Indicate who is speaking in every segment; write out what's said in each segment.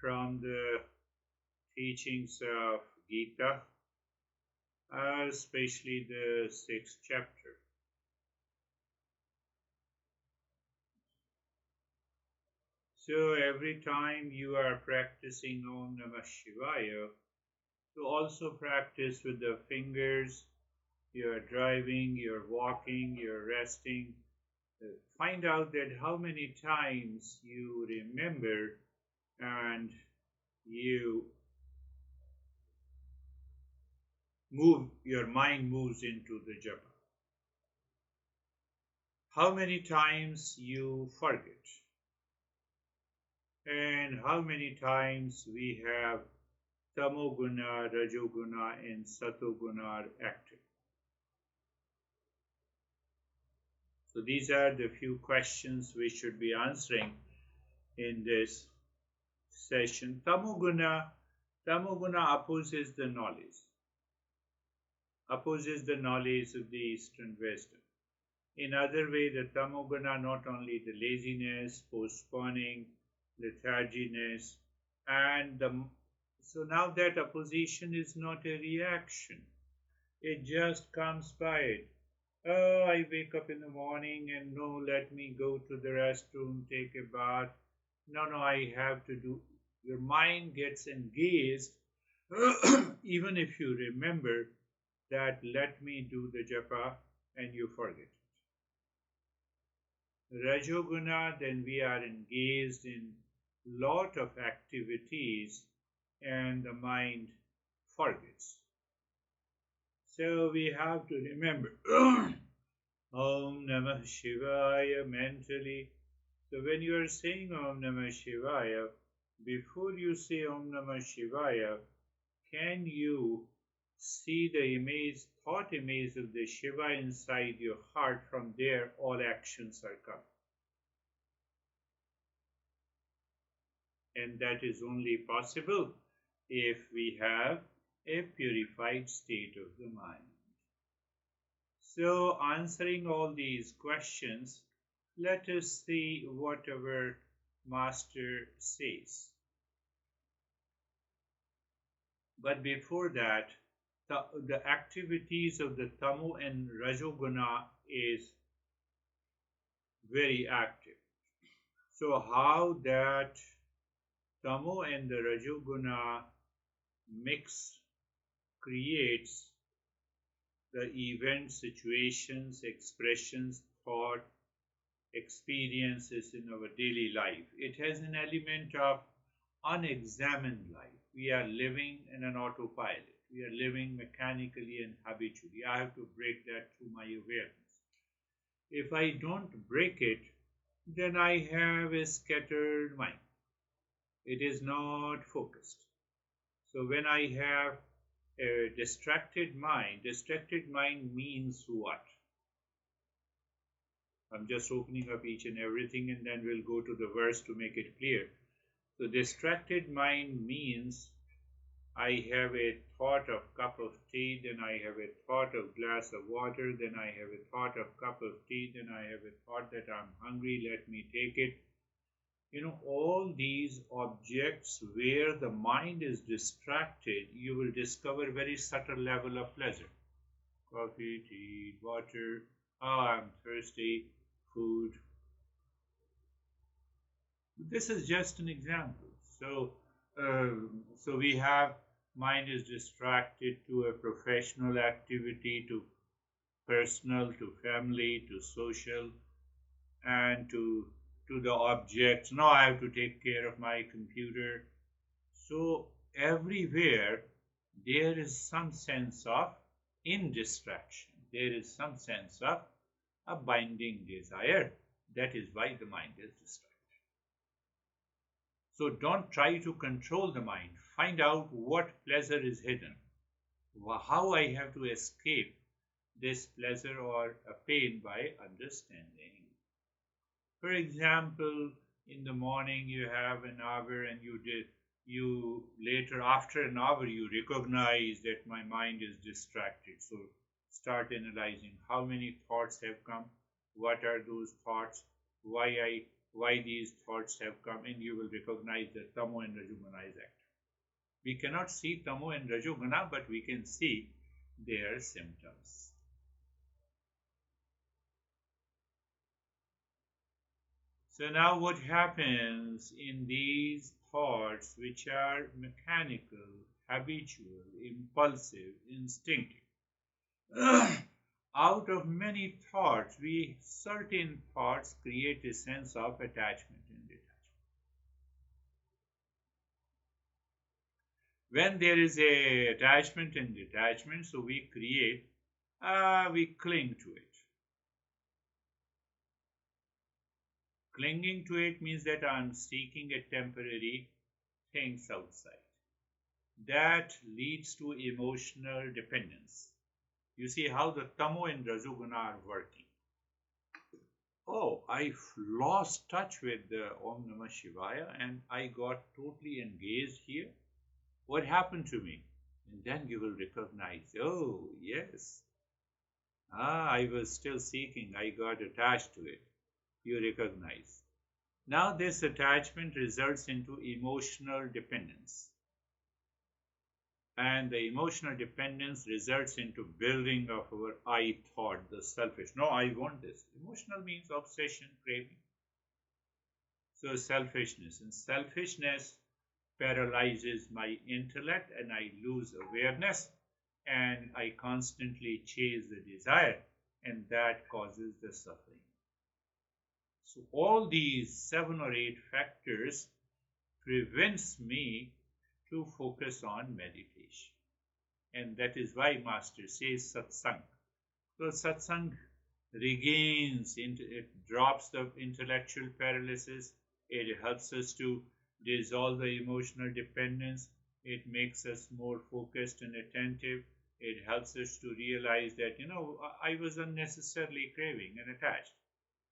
Speaker 1: from the teachings of Gita, especially the 6th chapter. So every time you are practicing Om Namah Shivaya, to also practice with the fingers. You're driving, you're walking, you're resting. Find out that how many times you remember and you your mind moves into the japa. How many times you forget, and how many times we have tamoguna, rajoguna, and satoguna active. So these are the few questions we should be answering in this session. Tamoguna opposes the knowledge of the Eastern wisdom. In other way, the tamoguna not only the laziness, postponing, letharginess, and so now that opposition is not a reaction. It just comes by it. Oh, I wake up in the morning and no, let me go to the restroom, take a bath. No, I have to do. Your mind gets engaged, even if you remember that let me do the japa, and you forget it. Rajoguna, then we are engaged in lot of activities and the mind forgets. So we have to remember Om Namah Shivaya mentally. So when you are saying Om Namah Shivaya, before you say Om Namah Shivaya, can you see the image, thought image of the Shiva inside your heart? From there all actions are coming. And that is only possible if we have a purified state of the mind. So answering all these questions, let us see what our master says. But before that, the activities of the Tamo and Rajoguna is very active. So how that Tamo and the Rajoguna mix creates the events, situations, expressions, thought, experiences in our daily life. It has an element of unexamined life. We are living in an autopilot. We are living mechanically and habitually. I have to break that through my awareness. If I don't break it, then I have a scattered mind. It is not focused. So when I have a distracted mind means what? I'm just opening up each and everything and then we'll go to the verse to make it clear. So distracted mind means I have a thought of cup of tea, then I have a thought of glass of water, then I have a thought of cup of tea, then I have a thought that I'm hungry, let me take it. All these objects where the mind is distracted, you will discover very subtle level of pleasure. Coffee, tea, water, I'm thirsty, food. This is just an example. So we have mind is distracted to a professional activity, to personal, to family, to social, and to the objects. Now I have to take care of my computer. So everywhere there is some sense of indistraction. There is some sense of a binding desire. That is why the mind is distracted. So don't try to control the mind. Find out what pleasure is hidden. How I have to escape this pleasure or a pain by understanding. For example, in the morning you have an hour and you later after an hour you recognize that my mind is distracted. So start analyzing how many thoughts have come, what are those thoughts, why I why these thoughts have come in, you will recognize that Tamo and Rajoguna is active. We cannot see Tamo and Rajoguna, but we can see their symptoms. So now what happens in these thoughts, which are mechanical, habitual, impulsive, instinctive? Out of many thoughts, certain thoughts create a sense of attachment and detachment. When there is a attachment and detachment, so we cling to it. Clinging to it means that I'm seeking a temporary things outside. That leads to emotional dependence. You see how the Tamo and Rajoguna are working. Oh, I lost touch with the Om Namah Shivaya and I got totally engaged here. What happened to me? And then you will recognize, oh, yes. I was still seeking, I got attached to it. You recognize. Now this attachment results into emotional dependence. And the emotional dependence results into building of our I thought, the selfish. No, I want this. Emotional means obsession, craving. So selfishness. And selfishness paralyzes my intellect and I lose awareness and I constantly chase the desire and that causes the suffering. So all these 7 or 8 factors prevents me to focus on meditation. And that is why Master says satsang. So satsang regains, it drops the intellectual paralysis, it helps us to dissolve the emotional dependence, it makes us more focused and attentive, it helps us to realize that, I was unnecessarily craving and attached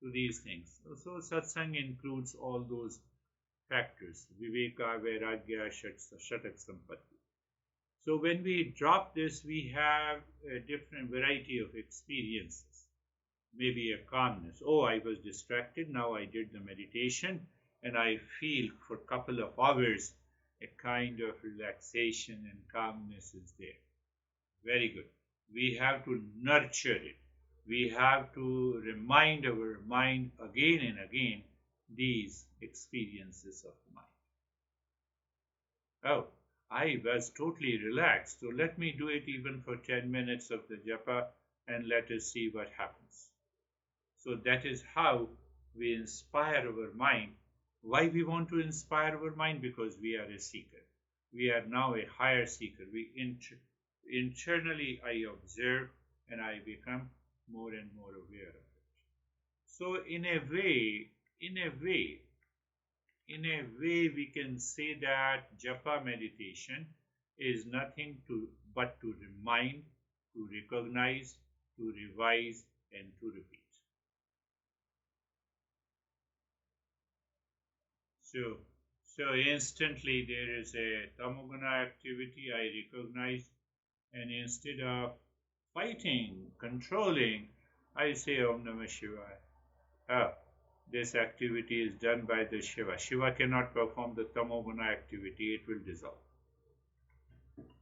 Speaker 1: to these things. So satsang includes all those factors, viveka, vairagya, shatak sampatti. So when we drop this, we have a different variety of experiences. Maybe a calmness. Oh, I was distracted. Now I did the meditation and I feel for a couple of hours a kind of relaxation and calmness is there. Very good. We have to nurture it. We have to remind our mind again and again these experiences of mind. Oh, I was totally relaxed, so let me do it even for 10 minutes of the japa and let us see what happens. So that is how we inspire our mind. Why we want to inspire our mind? Because we are a seeker. We are now a higher seeker. Internally I observe and I become more and more aware of it. So in a way, we can say that japa meditation is nothing but to remind, to recognize, to revise, and to repeat. So instantly there is a tamoguna activity I recognize, and instead of fighting, controlling, I say Om Namah Shivaya. This activity is done by the Shiva. Shiva cannot perform the tamoguna activity, it will dissolve.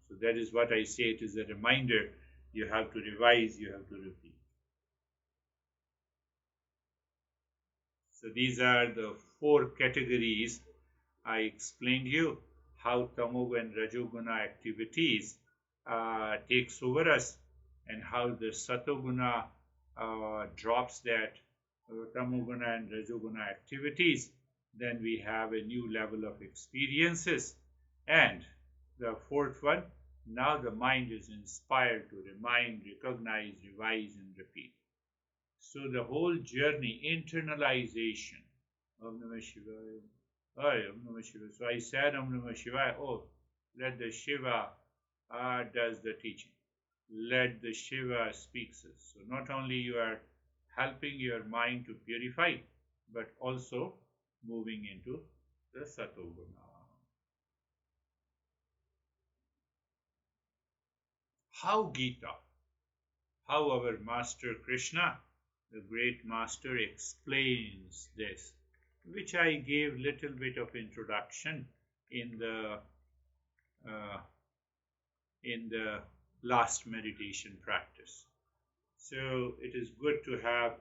Speaker 1: So that is what I say, it is a reminder. You have to revise, you have to repeat. So these are the 4 categories. I explained you how tamoga and rajoguna activities takes over us and how the satoguna drops that tamoguna and rajoguna activities. Then we have a new level of experiences. And the 4th one, now the mind is inspired to remind, recognize, revise, and repeat. So the whole journey, internalization. Om Namah Shivaya. Om Namah Shivaya. So I said Om Namah Shivaya. Oh, let the Shiva does the teaching. Let the Shiva speaks us. So not only you are helping your mind to purify, but also moving into the Satoguna. How Gita, how our Master Krishna, the great Master, explains this. which I gave little bit of introduction in the uh, last meditation practice. So it is good to have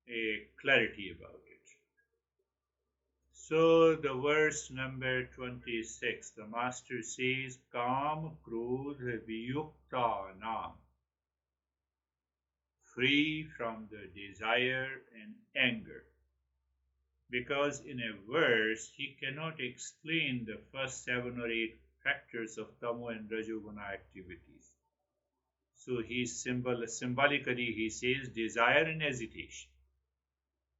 Speaker 1: a clarity about it. So the verse number 26, the master says, Kam Krodha Viyukta Nam, free from the desire and anger. Because in a verse he cannot explain the first 7 or 8 factors of Tamo and Rajoguna activities. So he symbolically he says desire and hesitation.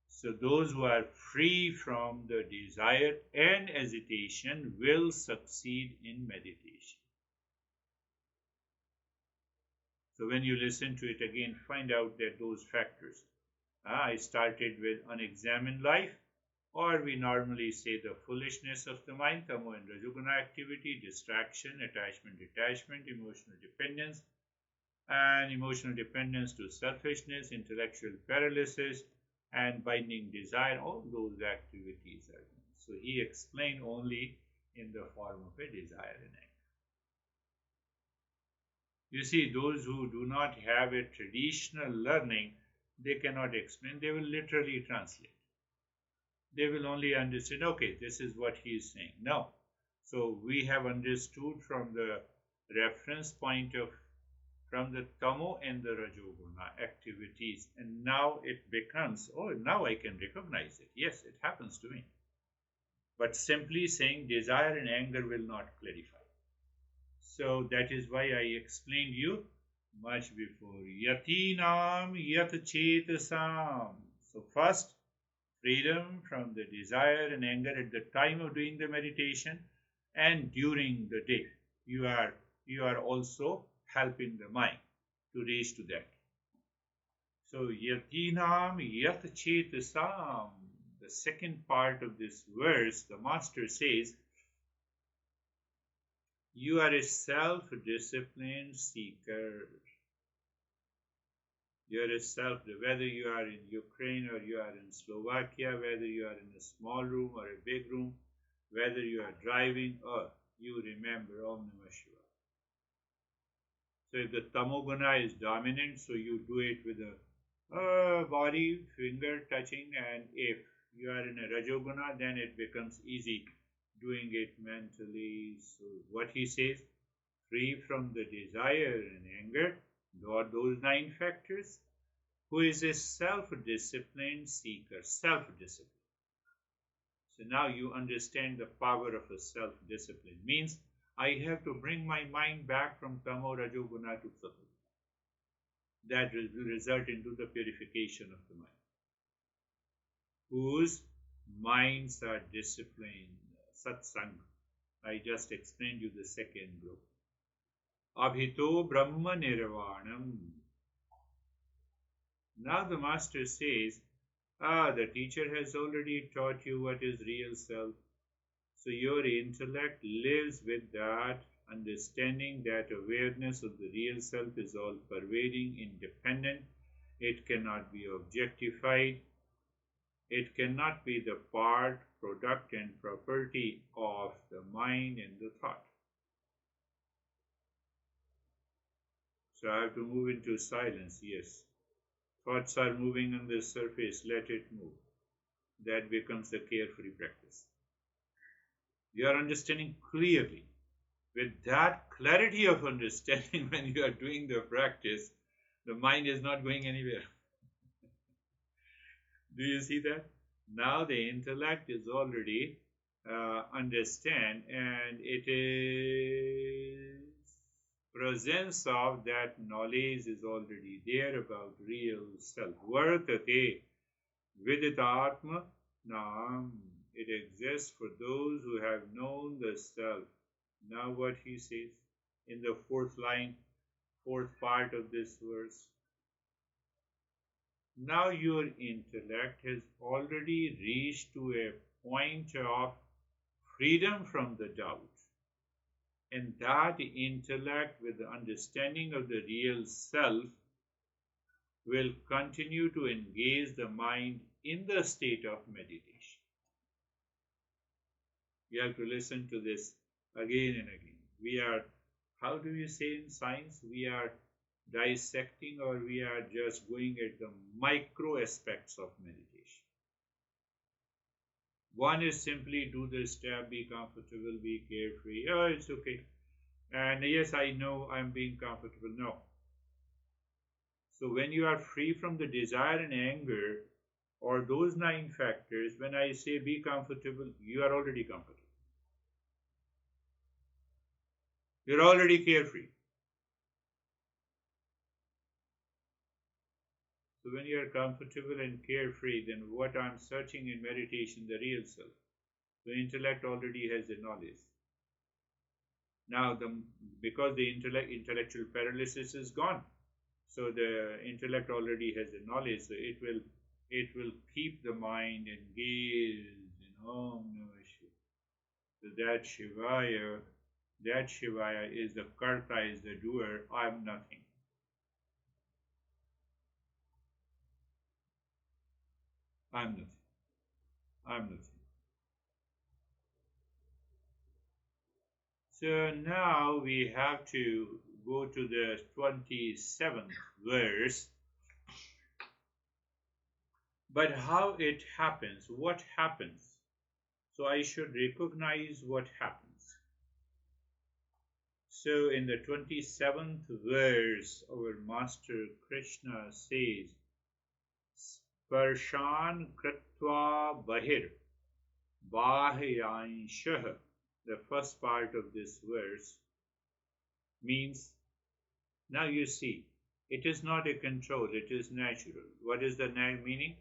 Speaker 1: So those who are free from the desire and hesitation will succeed in meditation. So when you listen to it again, find out that those factors. I started with unexamined life, or we normally say the foolishness of the mind, Tamo and Rajoguna activity, distraction, attachment, detachment, emotional dependence, and emotional dependence to selfishness, intellectual paralysis, and binding desire. All those activities are done. So he explained only in the form of a desire and anger. You see, those who do not have a traditional learning, they cannot explain, they will literally translate. They will only understand, okay, this is what he is saying. No. So we have understood from the reference point of from the Tamo and the Rajoguna activities, and now it becomes, oh, now I can recognize it. Yes, it happens to me. But simply saying desire and anger will not clarify. So that is why I explained you much before. Yatinam yat chetasam. So first, freedom from the desire and anger at the time of doing the meditation and during the day. You are also helping the mind to reach to that. So yatinam yat chetasam. The second part of this verse, the master says, you are a self-disciplined seeker. You are a whether you are in Ukraine or you are in Slovakia, whether you are in a small room or a big room, whether you are driving or you remember Om Namah Shivaya. So if the Tamoguna is dominant, so you do it with a body, finger touching, and if you are in a Rajoguna, then it becomes easy doing it mentally. So what he says, free from the desire and anger, those 9 factors, who is a self-disciplined seeker, self-discipline. So now you understand the power of a self-discipline. Means I have to bring my mind back from Tamo, Rajoguna to Sattva. That will result into the purification of the mind. Whose minds are disciplined. Satsang. I just explained you the second group. Abhito Brahma Nirvanam. Now the master says, the teacher has already taught you what is real self. So your intellect lives with that understanding, that awareness of the real self is all pervading, independent. It cannot be objectified. It cannot be the part, product, and property of the mind and the thought. So I have to move into silence. Yes. Thoughts are moving on the surface. Let it move. That becomes the carefree practice. You are understanding clearly. With that clarity of understanding, when you are doing the practice, the mind is not going anywhere. Do you see that? Now the intellect is already understand, and it is presence of that knowledge is already there about real self. Vartate viditatma nam. It exists for those who have known the self. Now what he says in the 4th line, 4th part of this verse. Now your intellect has already reached to a point of freedom from the doubt. And that intellect with the understanding of the real self will continue to engage the mind in the state of meditation. You have to listen to this again and again. We are, how do you say in science, we are dissecting, or we are just going at the micro aspects of meditation. One is simply do the step, be comfortable, be carefree. Oh, it's okay. And yes, I know I'm being comfortable. No. So when you are free from the desire and anger, or those 9 factors, when I say be comfortable, you are already comfortable. You're already carefree. So when you are comfortable and carefree, then what I'm searching in meditation, the real self. The intellect already has the knowledge. Now, because the intellectual paralysis is gone, so the intellect already has the knowledge. So it will keep the mind engaged in Om Namah Shivaya. So that Shivaya is the Karta, is the doer. I'm nothing. I'm nothing. I'm nothing. So now we have to go to the 27th verse. But how it happens, what happens? So I should recognize what happens. So in the 27th verse, our Master Krishna says, Sparshan Kritva Bahir Bahyanshah. The first part of this verse means, now you see, it is not a control, it is natural. What is the meaning?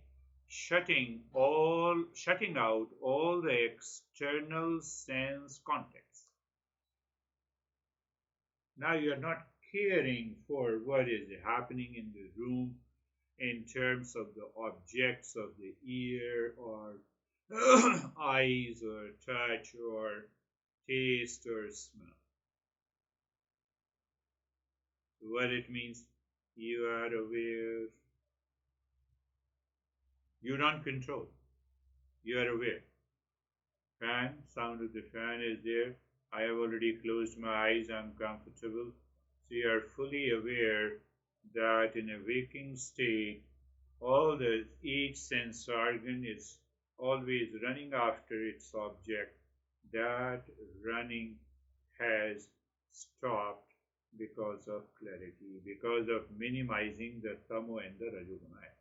Speaker 1: Shutting out all the external sense contacts. Now you are not caring for what is happening in the room in terms of the objects of the ear or eyes or touch or taste or smell. What it means, you are aware. You don't control. You are aware. Fan, sound of the fan is there. I have already closed my eyes. I'm comfortable. So you are fully aware that in a waking state, each sense organ is always running after its object. That running has stopped because of clarity, because of minimizing the tamo and the rajoguna.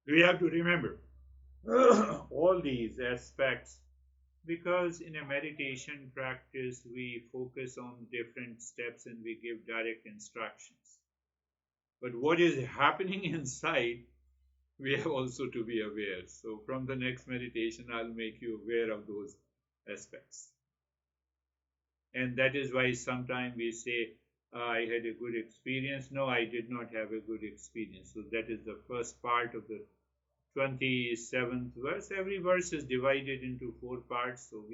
Speaker 1: We have to remember all these aspects, because in a meditation practice we focus on different steps and we give direct instructions. But what is happening inside, we have also to be aware. So from the next meditation, I'll make you aware of those aspects. And that is why sometimes we say, I had a good experience. No, I did not have a good experience. So that is the first part of the 27th verse. Every verse is divided into 4 parts. So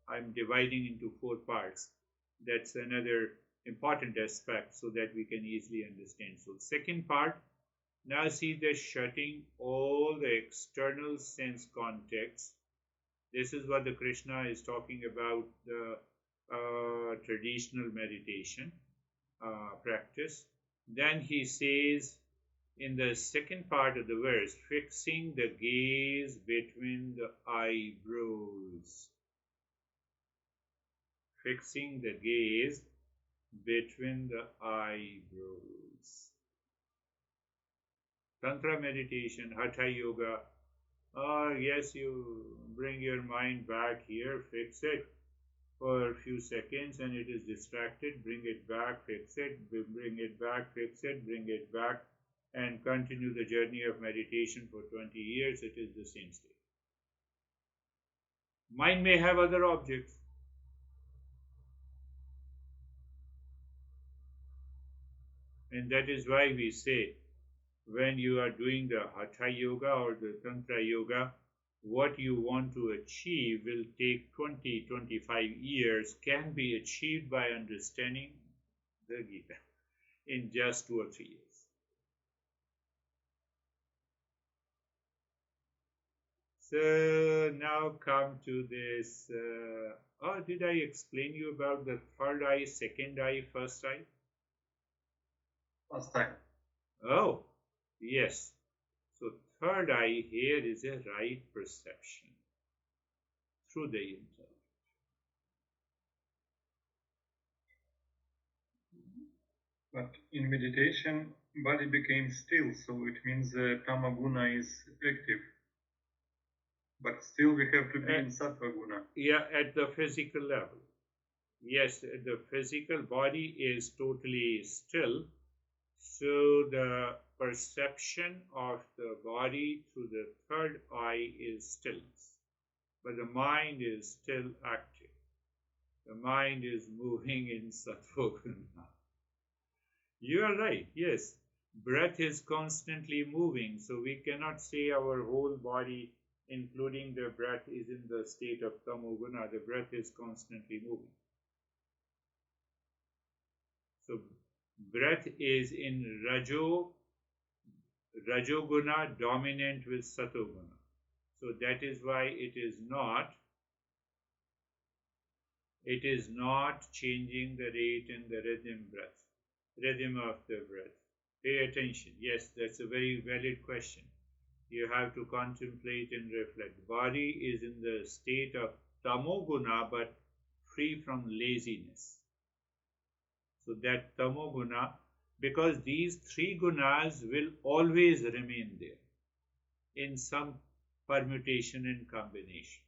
Speaker 1: I'm dividing into 4 parts. That's another important aspect so that we can easily understand. So second part, now see the shutting all the external sense contacts. This is what the Krishna is talking about, the traditional meditation practice. Then he says in the second part of the verse, fixing the gaze between the eyebrows. Fixing the gaze between the eyebrows. Tantra meditation, Hatha Yoga. Yes, you bring your mind back here, fix it for a few seconds and it is distracted. Bring it back, fix it, bring it back, fix it, bring it back, and continue the journey of meditation for 20 years. It is the same state. Mind may have other objects. And that is why we say, when you are doing the Hatha Yoga or the Tantra Yoga, what you want to achieve will take 20-25 years, can be achieved by understanding the Gita. in just 2 or 3 years. So now come to this. Did I explain you about the third eye, second eye, first eye?
Speaker 2: First time.
Speaker 1: Oh, yes. So third eye here is a right perception through the intellect.
Speaker 2: But in meditation, body became still, so it means tamaguna is active. But still we have to be in sattva guna.
Speaker 1: Yeah, at the physical level. Yes, the physical body is totally still. So the perception of the body through the third eye is stillness. But the mind is still active. The mind is moving in sattva guna. You are right, yes. Breath is constantly moving, so we cannot say our whole body, including the breath, is in the state of tamoguna. The breath is constantly moving. So breath is in rajoguna dominant with satoguna. So that is why it is not changing the rate and the rhythm of the breath. Pay attention. Yes, that's a very valid question. You have to contemplate and reflect. Body is in the state of tamoguna but free from laziness. So that tamoguna, because these 3 gunas will always remain there in some permutation and combination.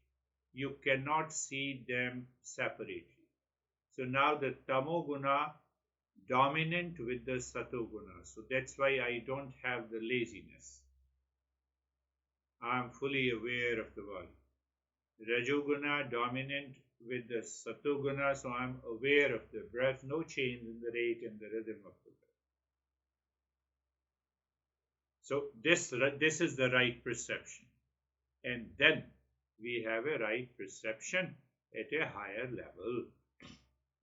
Speaker 1: You cannot see them separately. So now the tamoguna dominant with the satoguna. So that's why I don't have the laziness. I am fully aware of the body. Rajoguna dominant with the satoguna, so I am aware of the breath, no change in the rate and the rhythm of the breath. So this is the right perception. And then we have a right perception at a higher level.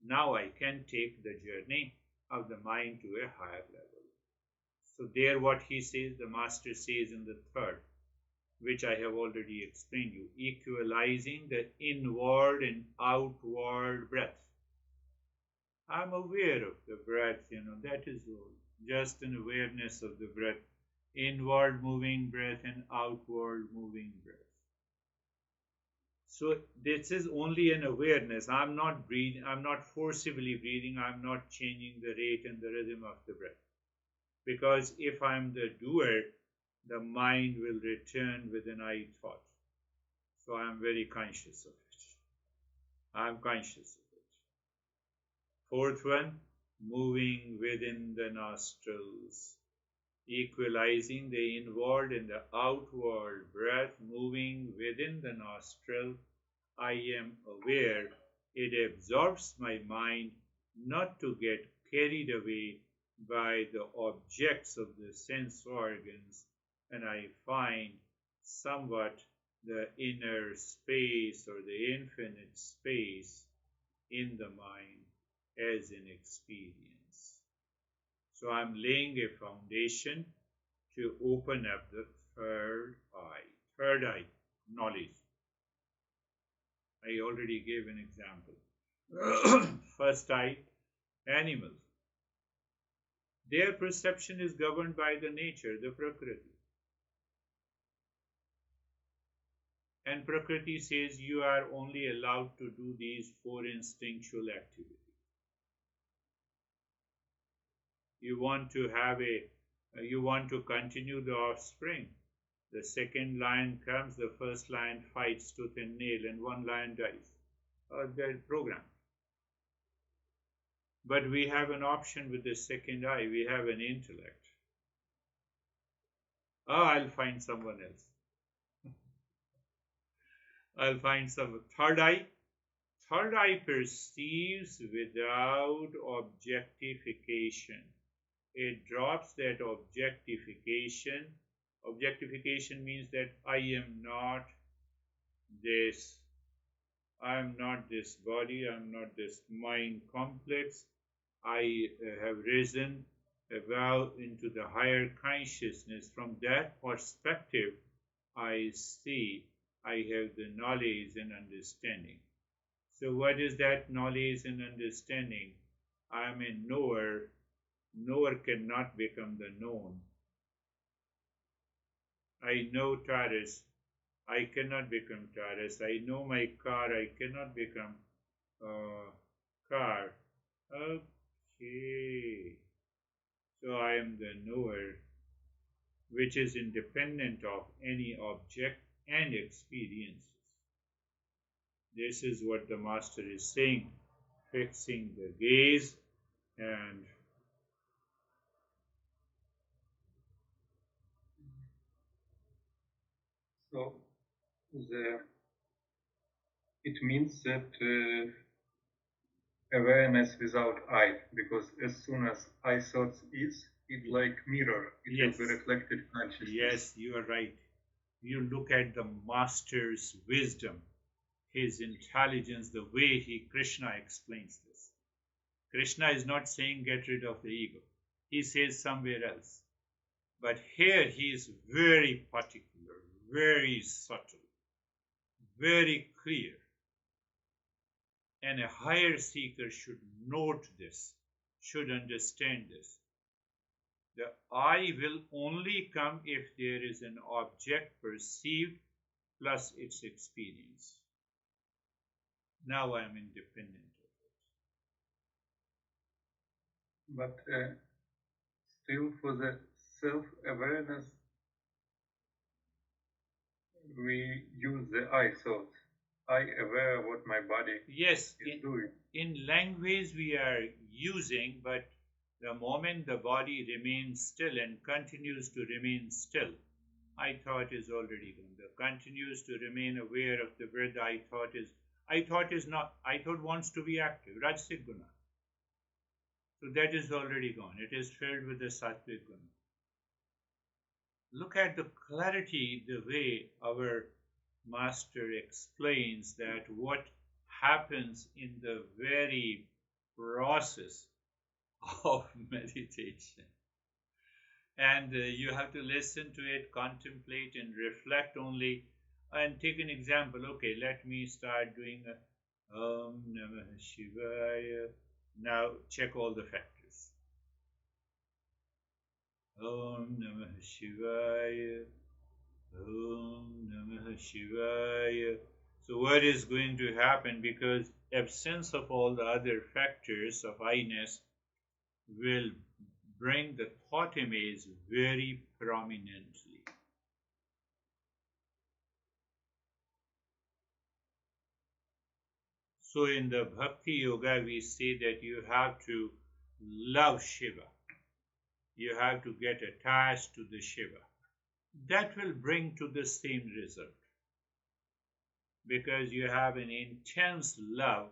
Speaker 1: Now I can take the journey of the mind to a higher level. So there what he says, the master says in the third, which I have already explained you, equalizing the inward and outward breath. I'm aware of the breath, that is all. Just an awareness of the breath, inward moving breath and outward moving breath. So this is only an awareness. I'm not breathing, I'm not forcibly breathing, I'm not changing the rate and the rhythm of the breath. Because if I'm the doer, the mind will return with an I thought. So I am very conscious of it. I am conscious of it. Fourth one, moving within the nostrils, equalizing the inward and the outward breath, moving within the nostril. I am aware. It absorbs my mind not to get carried away by the objects of the sense organs, and I find somewhat the inner space or the infinite space in the mind as an experience. So I'm laying a foundation to open up the third eye, knowledge. I already gave an example. First eye, animals. Their perception is governed by the nature, the Prakriti. And Prakriti says you are only allowed to do these 4 instinctual activities. You want to continue the offspring. The second lion comes, the first lion fights tooth and nail, and 1 lion dies. They're programmed. But we have an option with the second eye. We have an intellect. I'll find someone else. I'll find some third eye. Third eye perceives without objectification. It drops that objectification. Objectification means that I am not this. I am not this body. I am not this mind complex. I have risen evolve into the higher consciousness. From that perspective, I see I have the knowledge and understanding. So, what is that knowledge and understanding? I am a knower. Knower cannot become the known. I know Taurus. I cannot become Taurus. I know my car. I cannot become car. Okay. So I am the knower, which is independent of any object and experiences. This is what the Master is saying, fixing the gaze and
Speaker 2: So it means that awareness without I, because as soon as I thoughts is, it like mirror, it
Speaker 1: yes,
Speaker 2: will be reflected consciousness.
Speaker 1: Yes, you are right. You look at the Master's wisdom, his intelligence, the way Krishna explains this. Krishna is not saying get rid of the ego. He says somewhere else. But here he is very particular, very subtle, very clear. And a higher seeker should note this, should understand this. The I will only come if there is an object perceived plus its experience. Now I am independent of
Speaker 2: it. But still for the self-awareness, we use the I thought. I aware what my body is doing.
Speaker 1: In language we are using, but the moment the body remains still and continues to remain still, I thought is already gone. The continues to remain aware of the breath. I thought wants to be active. Rajasic guna. So that is already gone. It is filled with the sattvic guna. Look at the clarity, the way our Master explains that what happens in the very process of meditation. And you have to listen to it, contemplate and reflect only. And take an example. Okay, let me start doing Om Namah Shivaya. Now check all the factors. Om Namah Shivaya. Om Namah Shivaya. So what is going to happen? Because absence of all the other factors of I-ness will bring the thought image very prominently. So in the Bhakti Yoga, we say that you have to love Shiva. You have to get attached to the Shiva. That will bring to the same result. Because you have an intense love,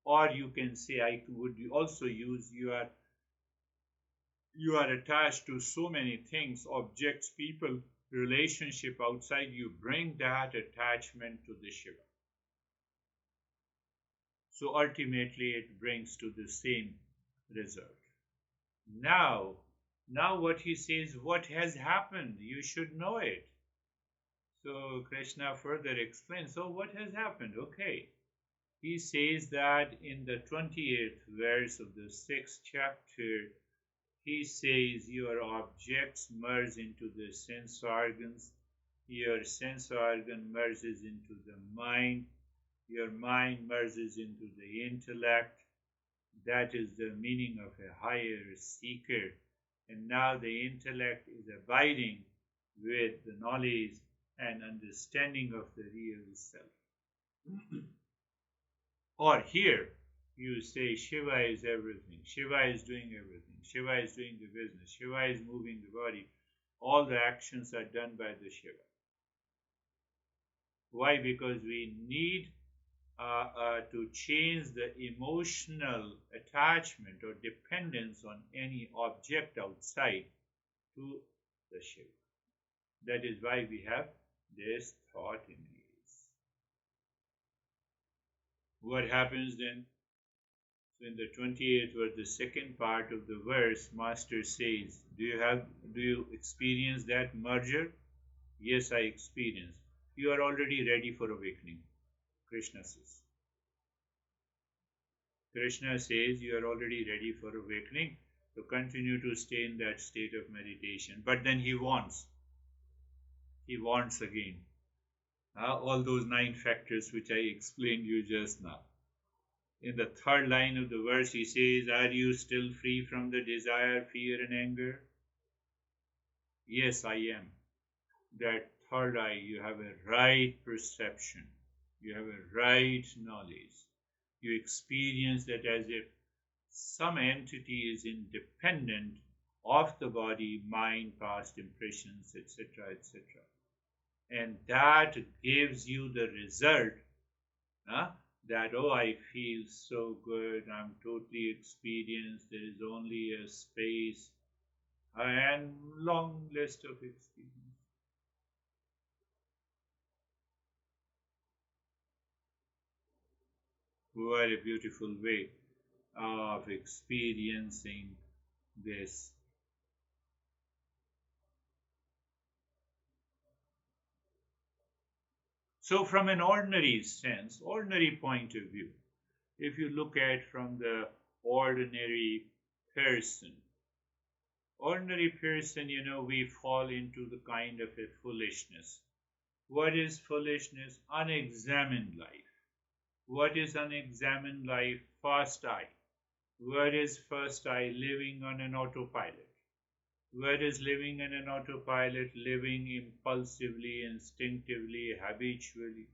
Speaker 1: or you can say, I would also use you are attached to so many things, objects, people, relationship outside, you bring that attachment to the Shiva. So ultimately it brings to the same result. Now what he says, what has happened? You should know it. So Krishna further explains, so what has happened? Okay. He says that in the 28th verse of the 6th chapter, he says your objects merge into the sense organs, your sense organ merges into the mind, your mind merges into the intellect. That is the meaning of a higher seeker. And now the intellect is abiding with the knowledge and understanding of the real self. Or here, you say Shiva is everything. Shiva is doing everything. Shiva is doing the business. Shiva is moving the body. All the actions are done by the Shiva. Why? Because we need to change the emotional attachment or dependence on any object outside to the Shiva. That is why we have this thought image. What happens then? So in the 28th verse, the second part of the verse, Master says, do you experience that merger? Yes, I experience. You are already ready for awakening. Krishna says. Krishna says you are already ready for awakening, so continue to stay in that state of meditation. But then he wants again. All those 9 factors which I explained you just now. In the third line of the verse, he says, are you still free from the desire, fear, and anger? Yes, I am. That third eye, you have a right perception. You have a right knowledge. You experience that as if some entity is independent of the body, mind, past impressions, etc., etc. And that gives you the result that, oh, I feel so good, I'm totally experienced, there is only a space, and long list of experience. What a beautiful way of experiencing this. So from an ordinary sense, ordinary point of view, if you look at from the ordinary person, we fall into the kind of a foolishness. What is foolishness? Unexamined life. What is unexamined life? First eye. What is first eye? Living on an autopilot. What is living on an autopilot? Living impulsively, instinctively, habitually.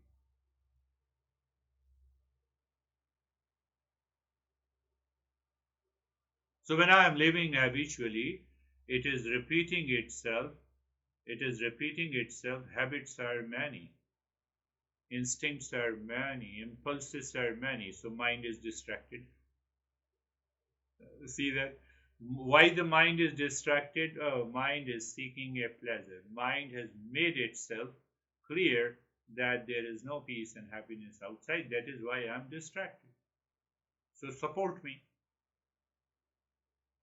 Speaker 1: So when I am living habitually, it is repeating itself. Habits are many. Instincts are many. Impulses are many. So mind is distracted. See that? Why the mind is distracted? Oh, mind is seeking a pleasure. Mind has made itself clear that there is no peace and happiness outside. That is why I am distracted. So support me.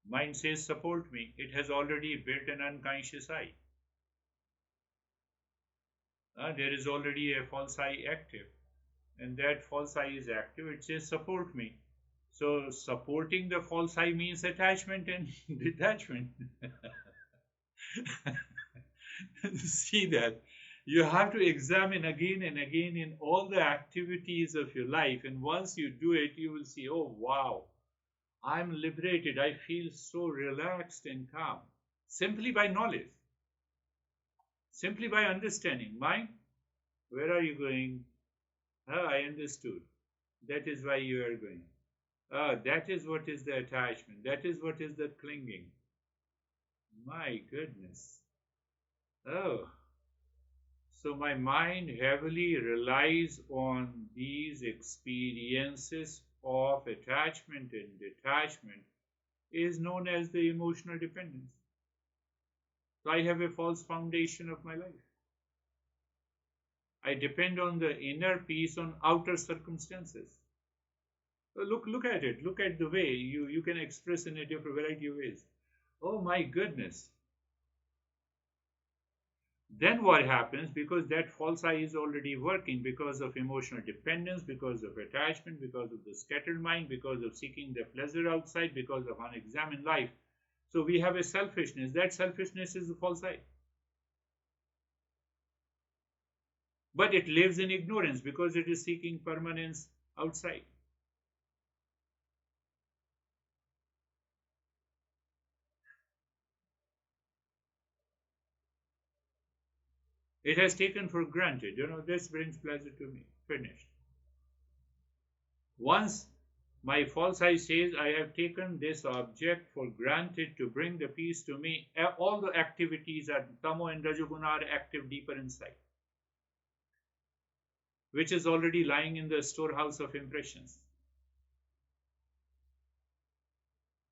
Speaker 1: Mind says support me. It has already built an unconscious I. There is already a false I active. And that false I is active. It says support me. So supporting the false I means attachment and detachment. See that? You have to examine again and again in all the activities of your life. And once you do it, you will see, oh, wow, I'm liberated. I feel so relaxed and calm. Simply by knowledge. Simply by understanding. Mind, where are you going? I understood. That is why you are going. That is what is the attachment. That is what is the clinging. My goodness. Oh. So my mind heavily relies on these experiences of attachment and detachment is known as the emotional dependence. So I have a false foundation of my life. I depend on the inner peace on outer circumstances. Look at it. Look at the way you can express in a different variety of ways. Oh my goodness. Then what happens? Because that false I is already working because of emotional dependence, because of attachment, because of the scattered mind, because of seeking the pleasure outside, because of unexamined life. So we have a selfishness. That selfishness is the false I. But it lives in ignorance because it is seeking permanence outside. It has taken for granted, this brings pleasure to me. Finished. Once my false I says, I have taken this object for granted to bring the peace to me, all the activities are Tamo and Rajoguna are active deeper inside, which is already lying in the storehouse of impressions.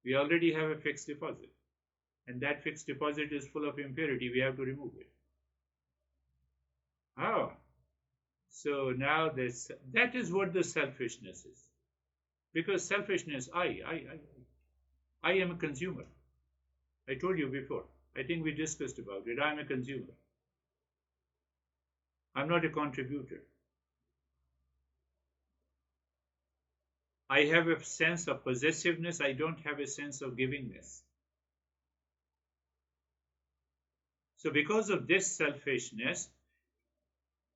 Speaker 1: We already have a fixed deposit, and that fixed deposit is full of impurity. We have to remove it. Oh, so now that is what the selfishness is. Because selfishness, I am a consumer. I told you before. I think we discussed about it. I'm a consumer. I'm not a contributor. I have a sense of possessiveness. I don't have a sense of givingness. So because of this selfishness,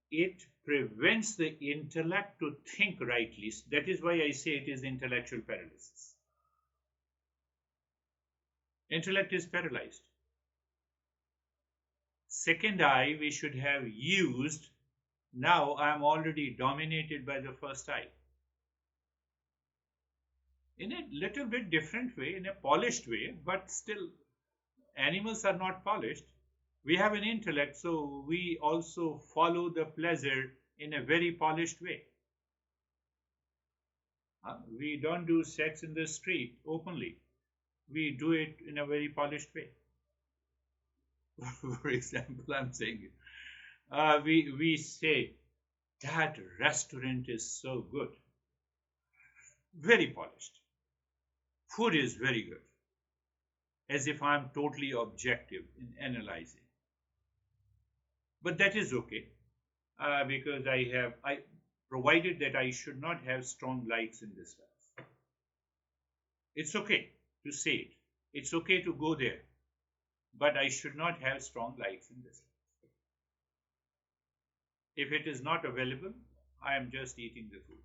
Speaker 1: it prevents the intellect to think rightly. That is why I say it is intellectual paralysis. Intellect is paralyzed. Second eye we should have used. Now I am already dominated by the first eye. In a little bit different way, in a polished way, but still animals are not polished. We have an intellect, so we also follow the pleasure in a very polished way. We don't do sex in the street openly. We do it in a very polished way. For example, I'm saying we say that restaurant is so good, very polished. Food is very good, as if I'm totally objective in analyzing. But that is okay, because I provided that I should not have strong likes in this life. It's okay to say it. It's okay to go there, but I should not have strong likes in this life. If it is not available, I am just eating the food.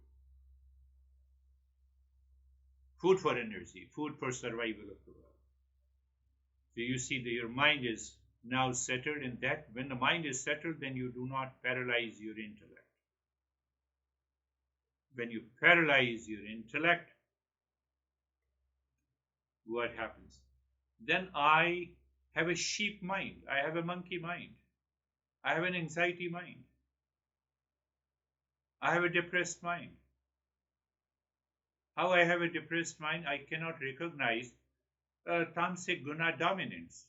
Speaker 1: Food for energy, food for survival of the world. So you see that your mind is now settled in that. When the mind is settled, then you do not paralyze your intellect. When you paralyze your intellect, what happens? Then I have a sheep mind. I have a monkey mind. I have an anxiety mind. I have a depressed mind. How I have a depressed mind? I cannot recognize tamasic guna dominance.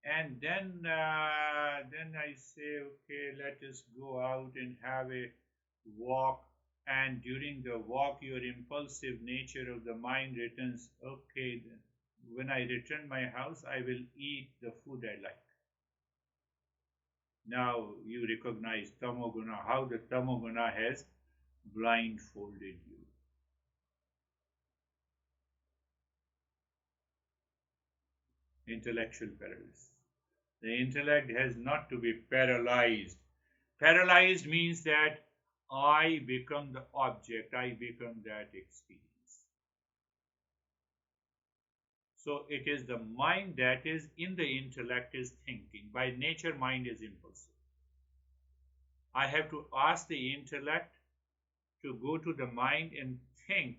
Speaker 1: And then I say, okay, let us go out and have a walk. And during the walk, your impulsive nature of the mind returns, okay, then when I return my house, I will eat the food I like. Now you recognize tamoguna, how the tamoguna has blindfolded you. Intellectual paralysis. The intellect has not to be paralyzed. Paralyzed means that I become the object, I become that experience. So it is the mind that is in the intellect is thinking. By nature, mind is impulsive. I have to ask the intellect to go to the mind and think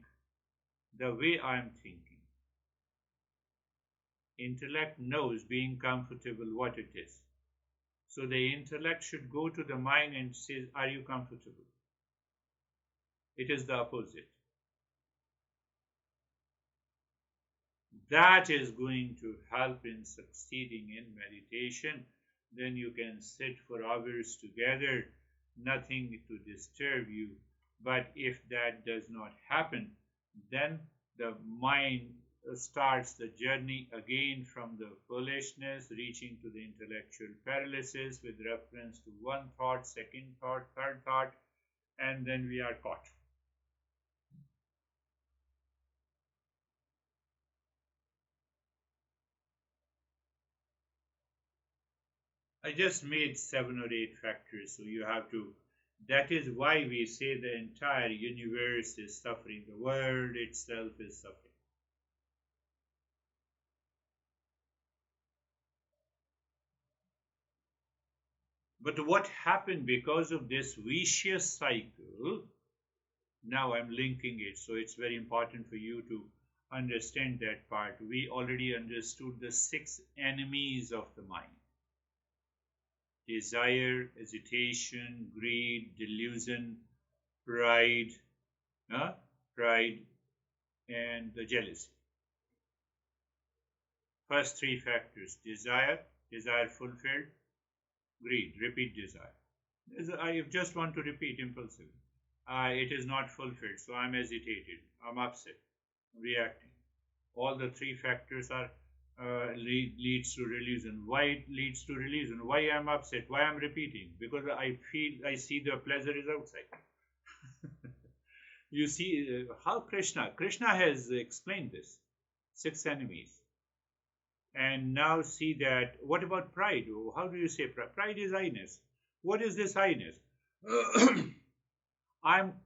Speaker 1: the way I am thinking. Intellect knows being comfortable what it is. So the intellect should go to the mind and say, are you comfortable? It is the opposite. That is going to help in succeeding in meditation. Then you can sit for hours together, nothing to disturb you. But if that does not happen, then the mind starts the journey again from the foolishness, reaching to the intellectual paralysis with reference to one thought, second thought, third thought, and then we are caught. I just made 7 or 8 factors, so you have to. That is why we say the entire universe is suffering, the world itself is suffering. But what happened because of this vicious cycle? Now I'm linking it, so it's very important for you to understand that part. We already understood the 6 enemies of the mind: desire, hesitation, greed, delusion, pride, and the jealousy. First 3 factors: desire fulfilled, greed, repeat desire. I just want to repeat impulsively. it is not fulfilled, so I'm agitated, I'm upset, I'm reacting. All the three factors are leads to religion. Why it leads to religion? Why I'm upset? Why I'm repeating? Because I see the pleasure is outside. You see how Krishna has explained this six enemies, and now see that. What about pride? How do you say pride? Pride is I-ness. What is this I-ness? I'm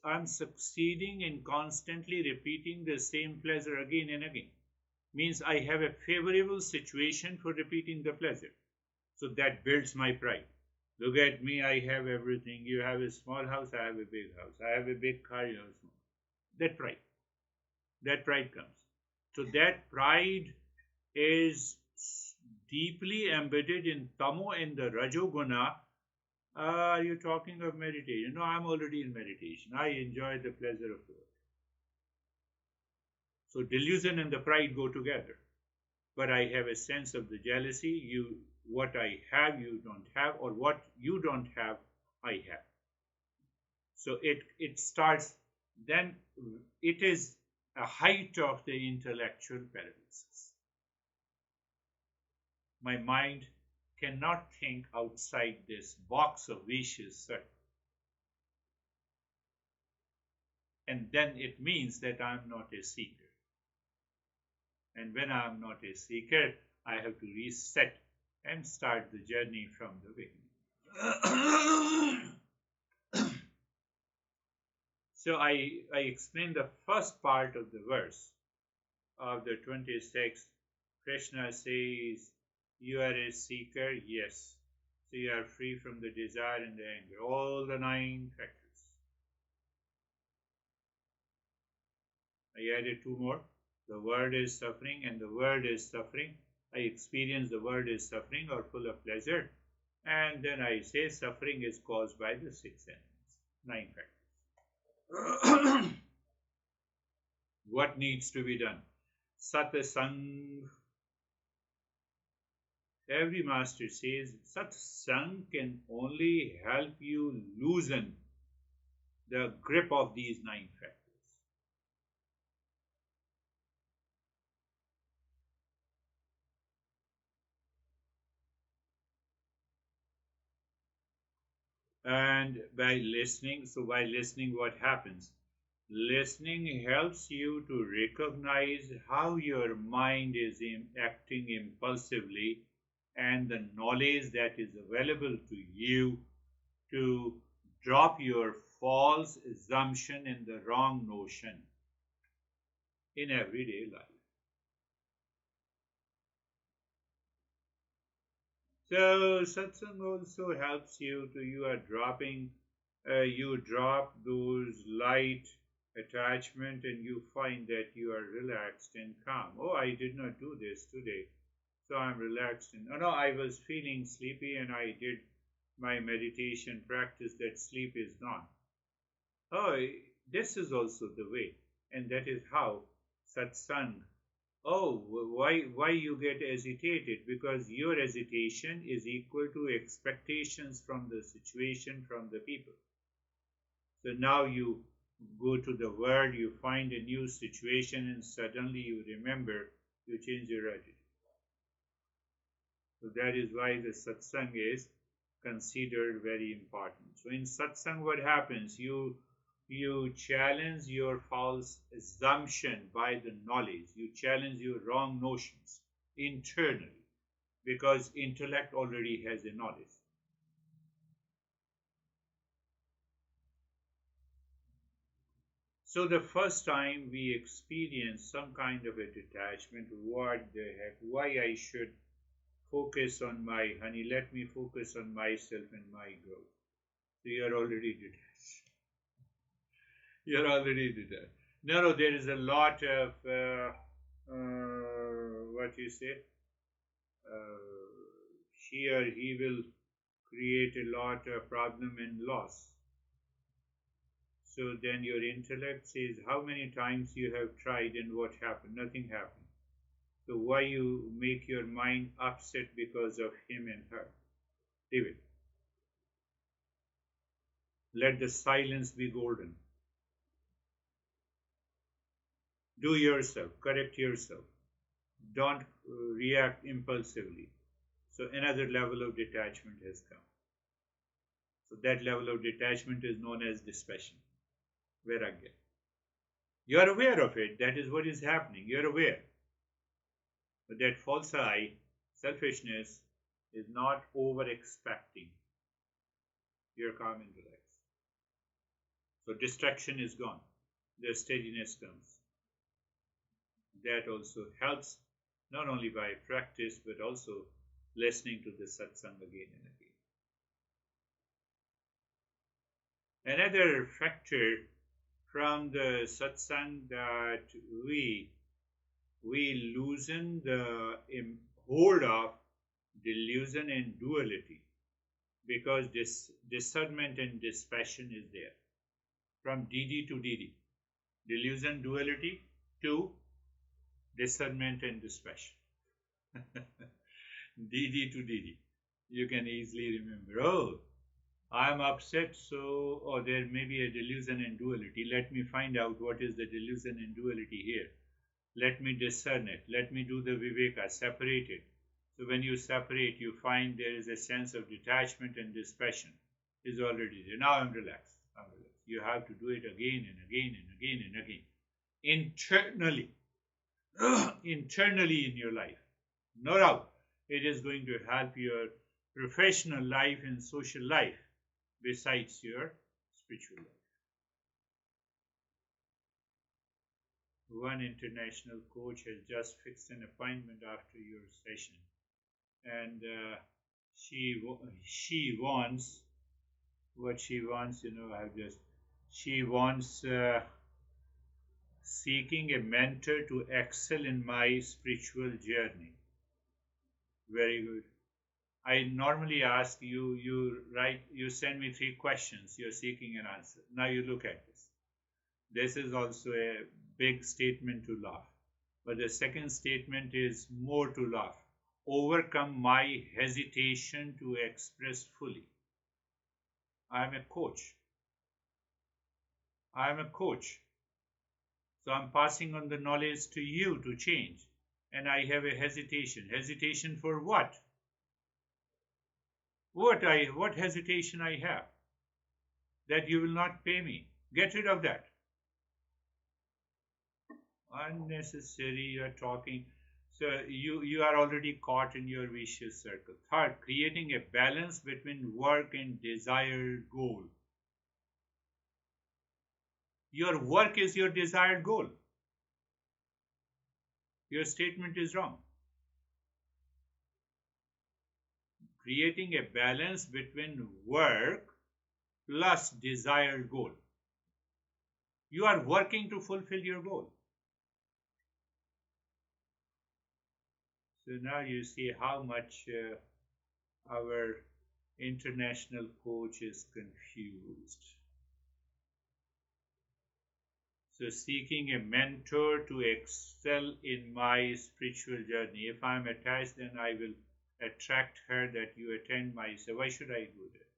Speaker 1: I'm succeeding in constantly repeating the same pleasure again and again. Means I have a favorable situation for repeating the pleasure. So that builds my pride. Look at me, I have everything. You have a small house, I have a big house. I have a big car, you have a small. That pride. That pride comes. So that pride is deeply embedded in tamo and the rajoguna. Are you talking of meditation? No, I'm already in meditation. I enjoy the pleasure of the work. So delusion and the pride go together. But I have a sense of the jealousy. What I have, you don't have, or what you don't have, I have. So it starts. Then it is a height of the intellectual paralysis. My mind cannot think outside this box of vicious circle. And then it means that I'm not a seeker. And when I'm not a seeker, I have to reset and start the journey from the beginning. So I explained the first part of the verse of the 26th. Krishna says, you are a seeker, yes. So you are free from the desire and the anger, all the 9 factors. I added 2 more. The world is suffering and the world is suffering. I experience the world is suffering or full of pleasure. And then I say suffering is caused by the 6 enemies, 9 factors. What needs to be done? Satsang. Every master says satsang can only help you loosen the grip of these 9 factors. And by listening, what happens? Listening helps you to recognize how your mind is acting impulsively and the knowledge that is available to you to drop your false assumption and the wrong notion in everyday life. So satsang also helps you to you drop those light attachment and you find that you are relaxed and calm. Oh, I did not do this today, so I'm relaxed. And oh no, I was feeling sleepy and I did my meditation practice. That sleep is gone. Oh, this is also the way, and that is how satsang. Oh, why you get agitated? Because your agitation is equal to expectations from the situation, from the people. So now you go to the world, you find a new situation, and suddenly you remember, you change your attitude. So that is why the satsang is considered very important. So in satsang, what happens? You challenge your false assumption by the knowledge. You challenge your wrong notions internally because intellect already has a knowledge. So the first time we experience some kind of a detachment, what the heck, why I should focus on my honey, let me focus on myself and my growth. So you are already detached. You're already detached. No, there is a lot of, what you say, here he will create a lot of problem and loss. So then your intellect says, how many times you have tried and what happened? Nothing happened. So why you make your mind upset because of him and her? Leave it. Let the silence be golden. Do yourself, correct yourself. Don't react impulsively. So another level of detachment has come. So that level of detachment is known as dispassion, vairagya. You are aware of it. That is what is happening. You are aware. But that false I, selfishness, is not over expecting. You are calm and relaxed. So distraction is gone. The steadiness comes. That also helps, not only by practice, but also listening to the satsang again and again. Another factor from the satsang that we loosen the hold of delusion and duality, because this discernment and dispassion is there. From DD to DD, delusion, duality to discernment and dispassion. DD to DD. You can easily remember, oh, I'm upset, so, or there may be a delusion and duality. Let me find out what is the delusion and duality here. Let me discern it. Let me do the viveka, separate it. So when you separate, you find there is a sense of detachment and dispassion is already there. Now I'm relaxed. I'm relaxed. You have to do it again and again and again and again. Internally. Internally in your life. No doubt. It is going to help your professional life and social life besides your spiritual life. One international coach has just fixed an appointment after your session, and she wants what she wants. She wants seeking a mentor to excel in my spiritual journey. Very good. I normally ask you, you send me 3 questions, you're seeking an answer. Now you look at this. This is also a big statement to laugh. But the second statement is more to laugh. Overcome my hesitation to express fully. I am a coach. I am a coach. So I'm passing on the knowledge to you to change. And I have a hesitation. Hesitation for what? What hesitation I have? That you will not pay me. Get rid of that. Unnecessary, you are talking. So you are already caught in your vicious circle. Third, creating a balance between work and desired goal. Your work is your desired goal. Your statement is wrong. Creating a balance between work plus desired goal. You are working to fulfill your goal. So now you see how much our international coach is confused. So seeking a mentor to excel in my spiritual journey. If I am attached, then I will attract her that you attend my. So why should I do that?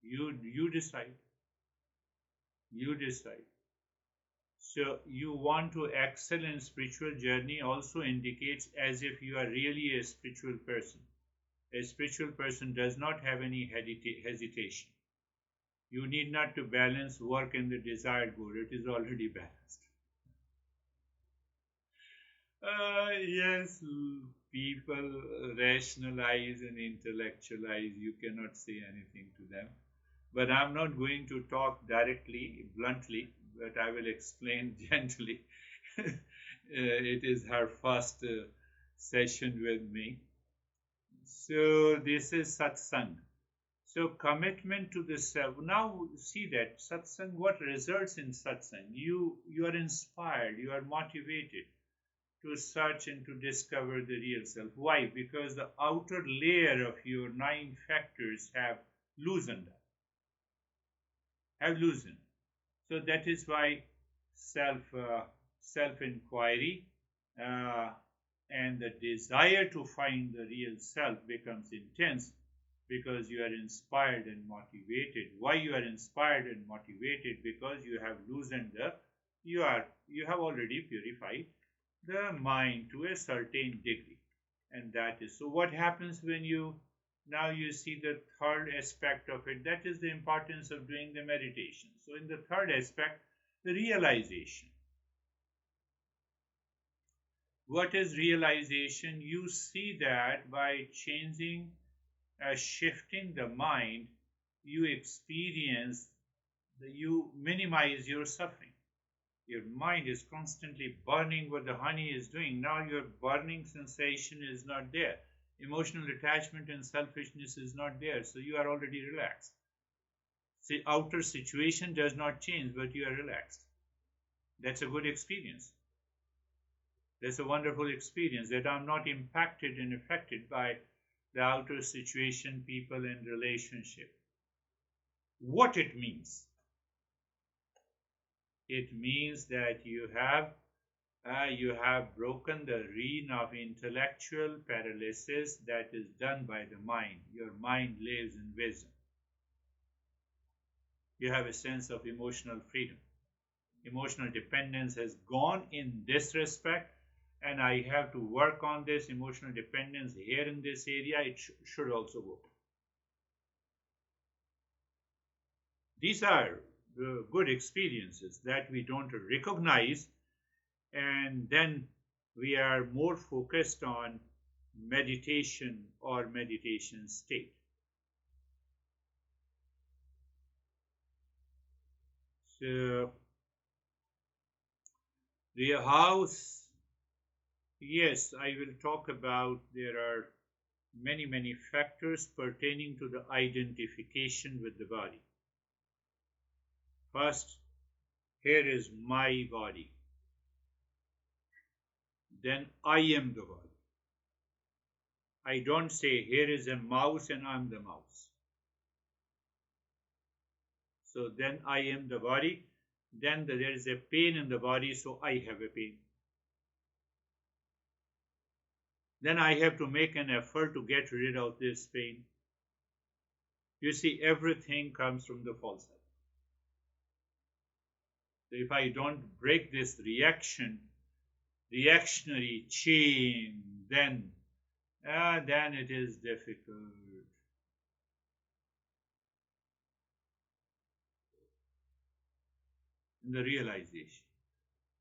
Speaker 1: You decide. You decide. So you want to excel in spiritual journey also indicates as if you are really a spiritual person. A spiritual person does not have any hesitation. You need not to balance work and the desired goal. It is already balanced. Yes, people rationalize and intellectualize. You cannot say anything to them. But I'm not going to talk directly, bluntly, but I will explain gently. It is her first session with me. So this is satsang. So commitment to the self. Now see that satsang, what results in satsang? You are inspired, you are motivated to search and to discover the real self. Why? Because the outer layer of your 9 factors have loosened up. So that is why self-inquiry and the desire to find the real self becomes intense, Because you are inspired and motivated. Why you are inspired and motivated? Because you have loosened you have already purified the mind to a certain degree. And that is so. What happens when you now you see the third aspect of it? That is the importance of doing the meditation. So in the third aspect, the realization. What is realization? You see that by changing, shifting the mind, you experience, you minimize your suffering. Your mind is constantly burning what the honey is doing. Now your burning sensation is not there. Emotional attachment and selfishness is not there. So you are already relaxed. See, outer situation does not change, but you are relaxed. That's a good experience. That's a wonderful experience, that I'm not impacted and affected by the outer situation, people, and relationship. What it means? It means that you have broken the reign of intellectual paralysis that is done by the mind. Your mind lives in wisdom. You have a sense of emotional freedom. Emotional dependence has gone in this respect, and I have to work on this emotional dependence here in this area. It should also go. These are good experiences that we don't recognize, and then we are more focused on meditation or meditation state. So the house, yes, I will talk about. There are many factors pertaining to the identification with the body. First, here is my body. Then I am the body. I don't say here is a mouse and I'm the mouse. So then I am the body. Then there is a pain in the body, so I have a pain. Then I have to make an effort to get rid of this pain. You see, everything comes from the false self. So if I don't break this reactionary chain, then it is difficult. The realization.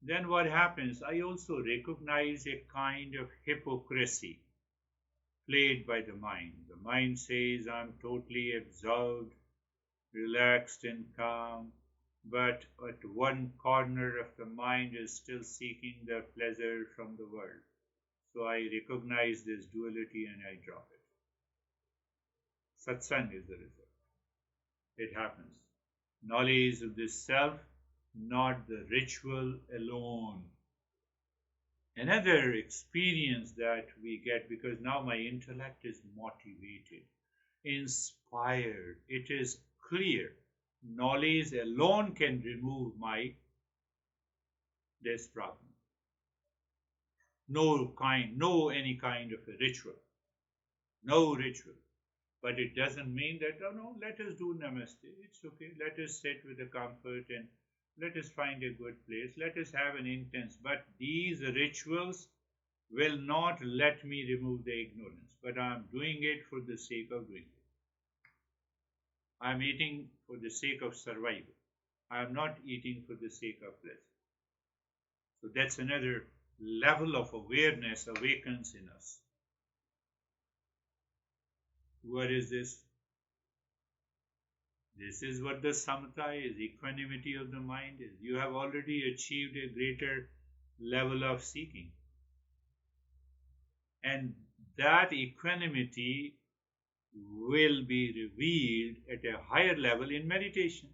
Speaker 1: Then what happens? I also recognize a kind of hypocrisy played by the mind. The mind says I'm totally absorbed, relaxed and calm, but at one corner of the mind is still seeking the pleasure from the world. So I recognize this duality and I drop it. Satsang is the result. It happens. Knowledge of this self, not the ritual alone. Another experience that we get, because now my intellect is motivated, inspired, it is clear. Knowledge alone can remove this problem. No any kind of a ritual. No ritual. But it doesn't mean that, oh no, let us do namaste. It's okay. Let us sit with the comfort and let us find a good place. Let us have an intense. But these rituals will not let me remove the ignorance. But I am doing it for the sake of doing it. I am eating for the sake of survival. I am not eating for the sake of pleasure. So that's another level of awareness awakens in us. What is this? This is what the samatha is, equanimity of the mind is. You have already achieved a greater level of seeking. And that equanimity will be revealed at a higher level in meditation.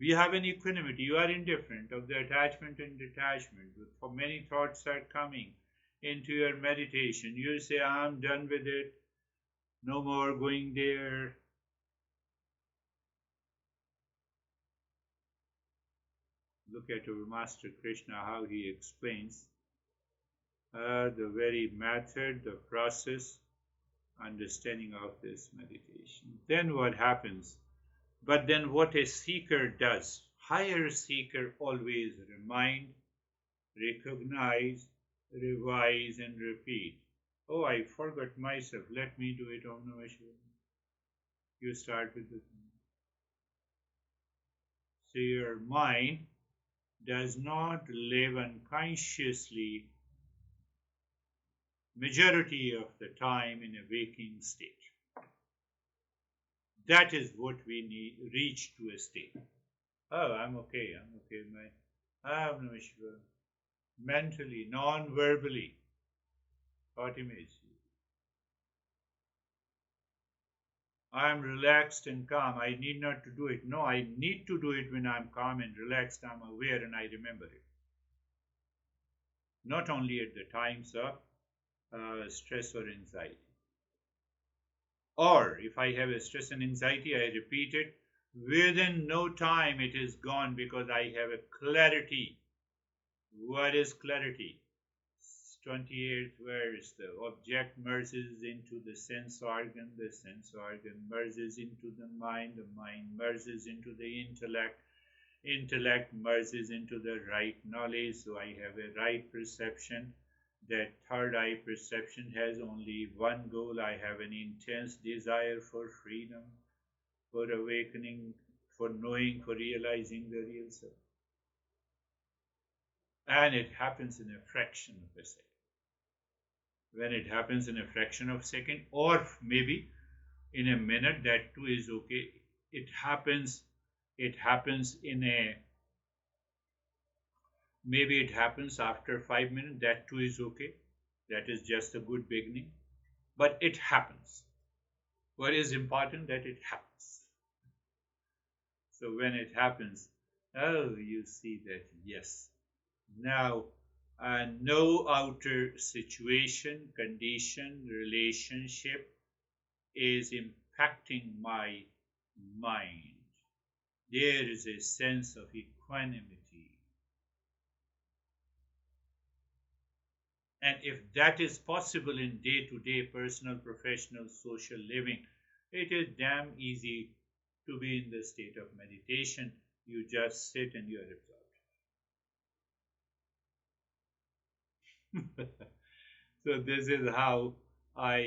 Speaker 1: We have an equanimity. You are indifferent of the attachment and detachment. For many thoughts are coming into your meditation. You say, I'm done with it. No more going there. Look at our Master Krishna, how he explains the very method, the process understanding of this meditation. Then what happens? But then what a seeker does, higher seeker always remind, recognize, revise, and repeat. Oh, I forgot myself. Let me do it. Om Namah Shivaya. You start with it. So your mind does not live unconsciously majority of the time in a waking state. That is what we need, reach to a state. Oh, I'm okay. Om Namah Shivaya. Mentally, non-verbally, thought image. I am relaxed and calm. I need not to do it. No, I need to do it when I'm calm and relaxed. I'm aware and I remember it. Not only at the times of stress or anxiety. Or if I have a stress and anxiety, I repeat it. Within no time it is gone because I have a clarity. What is clarity? 28th verse, the object merges into the sense organ merges into the mind merges into the intellect merges into the right knowledge, so I have a right perception. That third eye perception has only one goal. I have an intense desire for freedom, for awakening, for knowing, for realizing the real self. And it happens in a fraction of a second. When it happens in a fraction of a second, or maybe in a minute, that too is okay. It happens in a, maybe it happens after 5 minutes, that too is okay. That is just a good beginning. But it happens. What is important? That it happens. So when it happens, oh, you see that, yes. Now, no outer situation, condition, relationship is impacting my mind. There is a sense of equanimity. And if that is possible in day-to-day personal, professional, social living, it is damn easy to be in the state of meditation. You just sit and you are absorbed. So this is how I